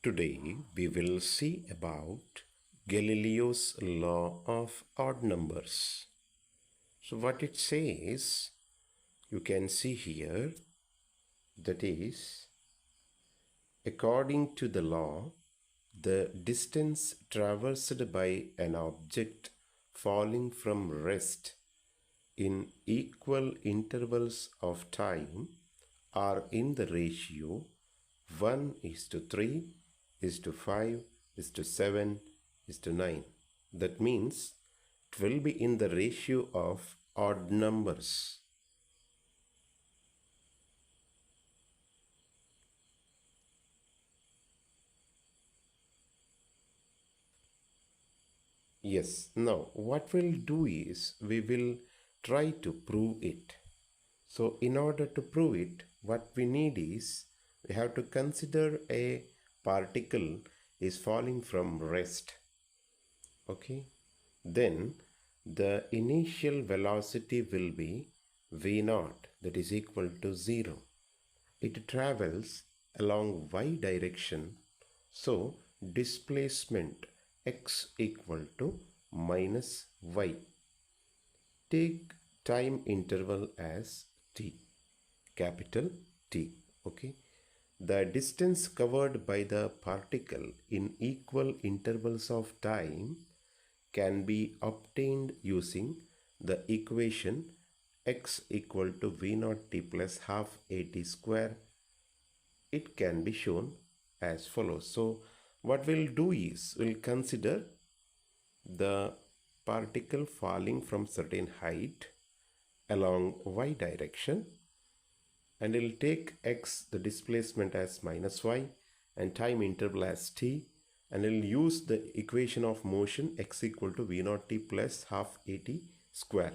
Today we will see about Galileo's law of odd numbers. So what it says, you can see here, that is, according to the law, the distance traversed by an object falling from rest in equal intervals of time are in the ratio 1 is to 3 is to 5 is to 7 is to 9. That means it will be in the ratio of odd numbers. Yes, now what we'll do is we will try to prove it. So in order to prove it, what we need is we have to consider a particle is falling from rest. Okay, then the initial velocity will be v naught, that is equal to 0. It travels along y direction, so displacement x equal to minus y. Take time interval as t, capital T. Okay, the distance covered by the particle in equal intervals of time can be obtained using the equation x equal to v naught t plus half at square. It can be shown as follows. So what we'll do is we'll consider the particle falling from certain height along y direction, and we'll take x, the displacement, as minus y and time interval as t, and we'll use the equation of motion x equal to v naught t plus half at square.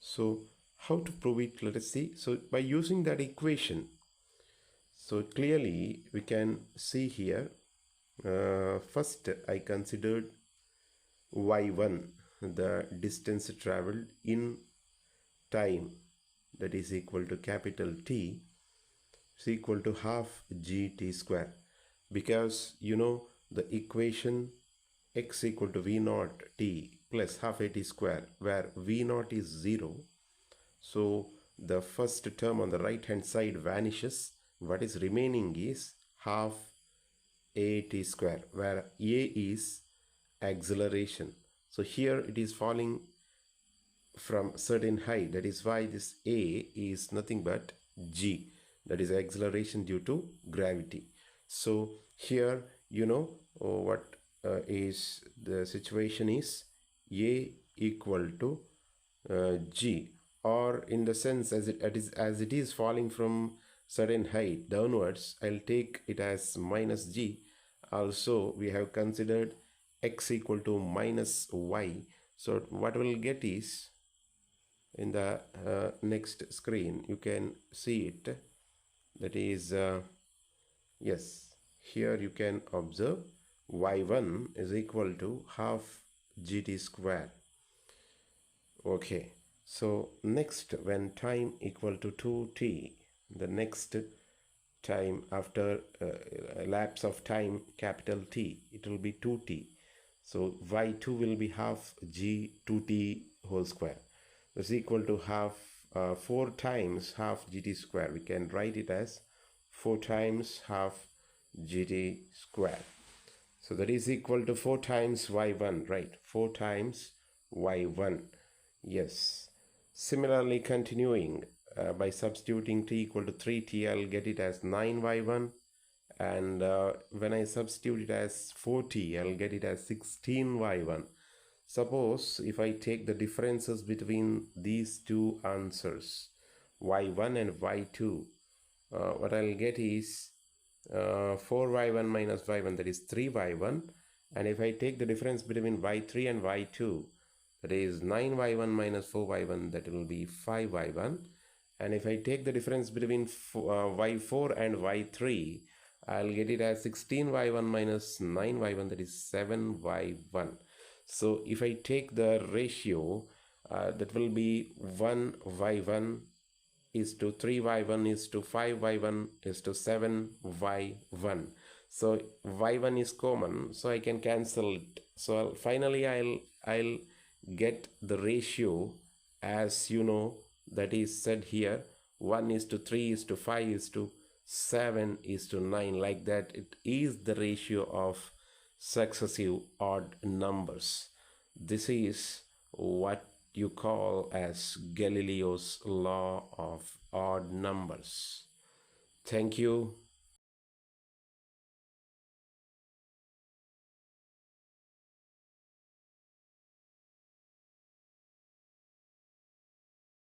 So how to prove it? Let us see. So by using that equation, so clearly we can see here, first I considered y1, the distance traveled in time, that is equal to capital T, is equal to half gt square, because you know the equation x equal to v naught t plus half at square, where v naught is 0. So the first term on the right hand side vanishes. What is remaining is half at square, where a is acceleration. So here it is falling from certain height, that is why this a is nothing but g, that is acceleration due to gravity. So here you know what is the situation is a equal to g, or in the sense as it is falling from certain height downwards, I'll take it as minus g. Also we have considered x equal to minus y. So what we'll get is, in the next screen you can see it, that is yes, here you can observe y1 is equal to half gt square. Okay, so next, when time equal to 2t, the next time after a lapse of time capital T, it will be 2t. So y2 will be half g 2t whole square. That's equal to half 4 times half gt square. We can write it as 4 times half gt square. So that is equal to 4 times y1, right? 4 times y1. Yes. Similarly, continuing by substituting t equal to 3t, I'll get it as 9y1. And when I substitute it as 4t, I'll get it as 16y1. Suppose if I take the differences between these two answers, y1 and y2, what I'll get is 4y1 minus y1, that is 3y1. And if I take the difference between y3 and y2, that is 9y1 minus 4y1, that will be 5y1. And if I take the difference between y4 and y3, I'll get it as 16y1 minus 9y1, that is 7y1. So if I take the ratio, that will be 1y1 is to 3y1 is to 5y1 is to 7y1. So y1 is common, so I can cancel it. So finally I'll get the ratio, as you know, that is said here, 1 is to 3 is to 5 is to 7 is to 9, like that. It is the ratio of successive odd numbers. This is what you call as Galileo's law of odd numbers. Thank you.